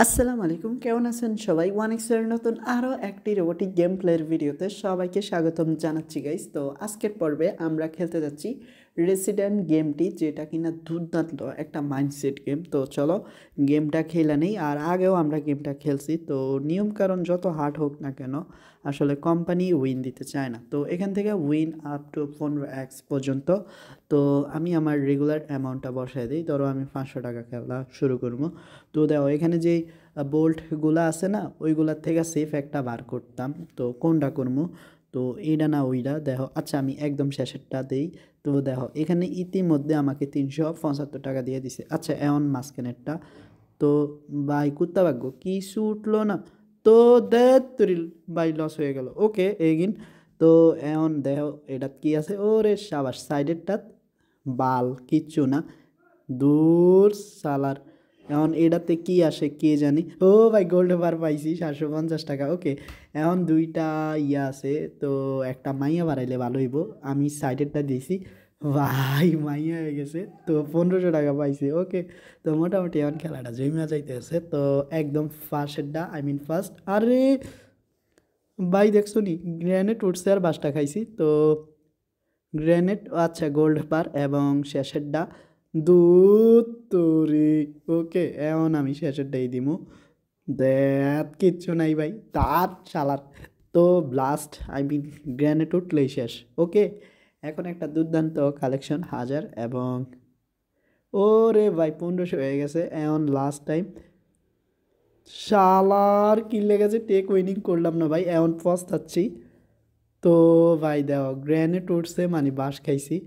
আসসালামু আলাইকুম, কেমন আছেন সবাই? ওয়ানিক্সের নতুন আরও একটি রোবোটিক গেম প্লের ভিডিওতে সবাইকে স্বাগতম জানাচ্ছি গাইস। তো আজকের পর্বে আমরা খেলতে যাচ্ছি রেসিডেন্ট গেমটি, যেটা কিনা দুর্দান্ত একটা মাইন্ডসেট গেম। তো চলো গেমটা খেলে নেই। আর আগেও আমরা গেমটা খেলছি, তো নিয়ম কারণ যত হার্ড হোক না কেন আসলে কোম্পানি উইন দিতে চায় না। তো এখান থেকে উইন আপ টু 15x পর্যন্ত। তো আমি আমার রেগুলার অ্যামাউন্টটা বসায় দিই। ধরো আমি 500 টাকা খেলা শুরু করবো। তো দেখো এখানে যেই বোল্টগুলো আছে না, ওইগুলার থেকে সেফ একটা বার করতাম। তো কোনটা করবো? তো এইটা না ওইটা, দেখো আচ্ছা আমি একদম শেষেরটা দেই। তো দেখো এখানে ইতিমধ্যে আমাকে 375 টাকা দিয়ে দিছে। আচ্ছা এমন মাঝখানেরটা তো ভাই কুত্তা ভাগ্য কিছু উঠলো না। তো তুরিল বাই লস হয়ে গেল। ওকে এগিন। তো এখন দেখো এটা কি আছে, ওরে সাবাস সাইডেরটা বাল কিচ্ছু না, দূর সালার। এখন এটাতে কি আসে কে জানি। ও ভাই গোল্ড বার পাইছি 750 টাকা। ওকে এখন দুইটা ইয়া আছে, তো একটা মাইয়া বাড়াইলে ভালো হইব। আমি সাইডেরটা দিয়েছি, ভাই মাইয়া হয়ে গেছে। তো 1500 টাকা পাইছি। ওকে তো মোটামুটি এখন খেলাটা জমিয়া যাইতেছে। তো একদম ফার্স্টেরটা ফার্স্ট। আরে ভাই দেখছো নি গ্রেনেড উঠছে আর বাসটা খাইছি। তো গ্রেনেড আচ্ছা গোল্ড বার এবং শেষেরটা দুধ তরি। ওকে এখন আমি শেষেরটাই দিমু। দেখ কিচ্ছু নাই ভাই তার শালার। তো ব্লাস্ট গ্রেনেড উঠলেই শেষ। ওকে এখন একটা দুর্দান্ত কালেকশন 1000 এবং ওরে ভাই 1500 হয়ে গেছে। এখন লাস্ট টাইম শালার কি লেগেছে, টেক উইনিং করলাম না ভাই, এখন পস্তাচ্ছি। তো ভাই দেখো গ্রেনেড উঠছে মানে বাস খাইছি।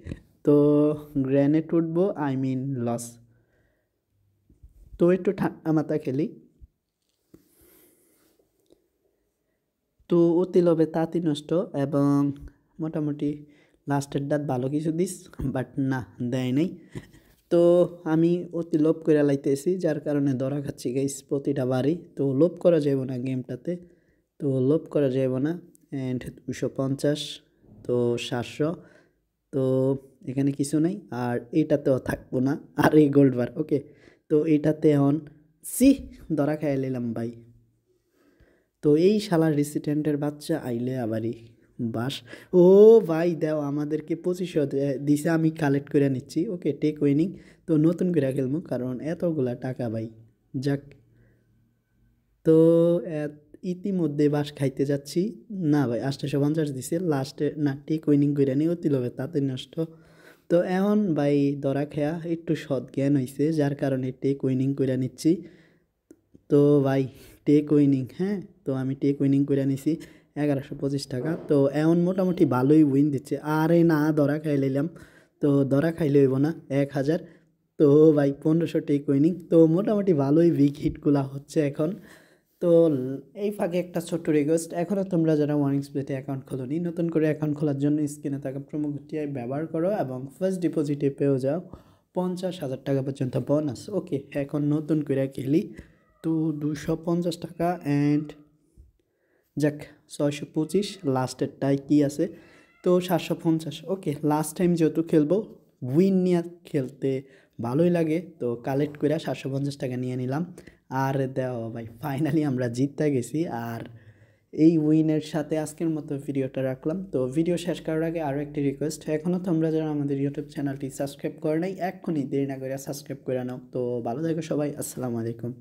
তো গ্রেনেড উঠবো লস। তো একটু ঠান্ডা মাথা খেলি। তো অতি লোভে তাঁতি নষ্ট এবং মোটামুটি লাস্টের দাঁত ভালো কিছু দিস, বাট না দেয় নাই। তো আমি অতি লোভ করে লাইতেছি, যার কারণে ধরা খাচ্ছি গাইস প্রতিটা বাড়ি। তো লোভ করা যাইব না গেমটাতে, তো লোভ করা যাইব না। অ্যান্ড 250, তো 700। তো এখানে কিছু নাই, আর এইটাতেও থাকবো না। আর এই গোল্ড বার ওকে। তো এইটাতে এখন সি ধরা খাইয়ে নিলাম ভাই। তো এই শালার রেসিডেন্টের বাচ্চা আইলে আবারই বাস। ও ভাই দেও আমাদেরকে 2500 দিছে, আমি কালেক্ট করে নিচ্ছি। Okay take winning. তো নতুন করে খেলবো কারণ এতগুলা টাকা ভাই। যাক তো ইতিমধ্যে বাস খাইতে যাচ্ছি। না ভাই 850 দিছে লাস্টে, না টেক উইনিং করে নি অতি লোভে তাতে নষ্ট। তো এখন ভাই ধরা খেয়া একটু সৎ জ্ঞান হয়েছে, যার কারণে টেক উইনিং করে নিচ্ছি। তো ভাই টেক উইনিং, হ্যাঁ তো আমি টেক উইনিং করে নিছি 1125 টাকা। তো এমন মোটামুটি ভালোই উইন দিচ্ছে। আরে না ধরা খাই লইলাম, তো ধরা খাইলে হইব না 1000। তো ভাই 1500 টেক উইনিং। তো মোটামুটি ভালোই বিগ হিটগুলা হচ্ছে এখন। তো এই ফাঁকে একটা ছোট্ট রিকোয়েস্ট, এখনও তোমরা যারা ওয়ানিক্স প্লেতে অ্যাকাউন্ট খোলোনি, নতুন করে অ্যাকাউন্ট খোলার জন্য স্ক্রিনে থাকা প্রোমো কোডটি ব্যবহার করো এবং ফার্স্ট ডিপোজিটে পেয়েও যাও 50,000 টাকা পর্যন্ত বোনাস। ওকে এখন নতুন করে খেলি। তো 250 টাকা অ্যান্ড যাক 625 লাস্টেরটাই কী আছে। তো 750। ওকে লাস্ট টাইম যেহেতু খেলবো উইন নিয়ে খেলতে ভালোই লাগে, তো কালেক্ট করে 750 টাকা নিয়ে নিলাম। আর দেওয়া ভাই ফাইনালি আমরা জিততে গেছি। আর এই উইনের সাথে আজকের মতো ভিডিওটা রাখলাম। তো ভিডিও শেষ করার আগে আরও একটি রিকোয়েস্ট, এখনও তোমরা যারা আমাদের ইউটিউব চ্যানেলটি সাবস্ক্রাইব করে নাই, এক্ষুনি দেরি না করে সাবস্ক্রাইব করে নাও। তো ভালো থেকো সবাই, আসসালামু আলাইকুম।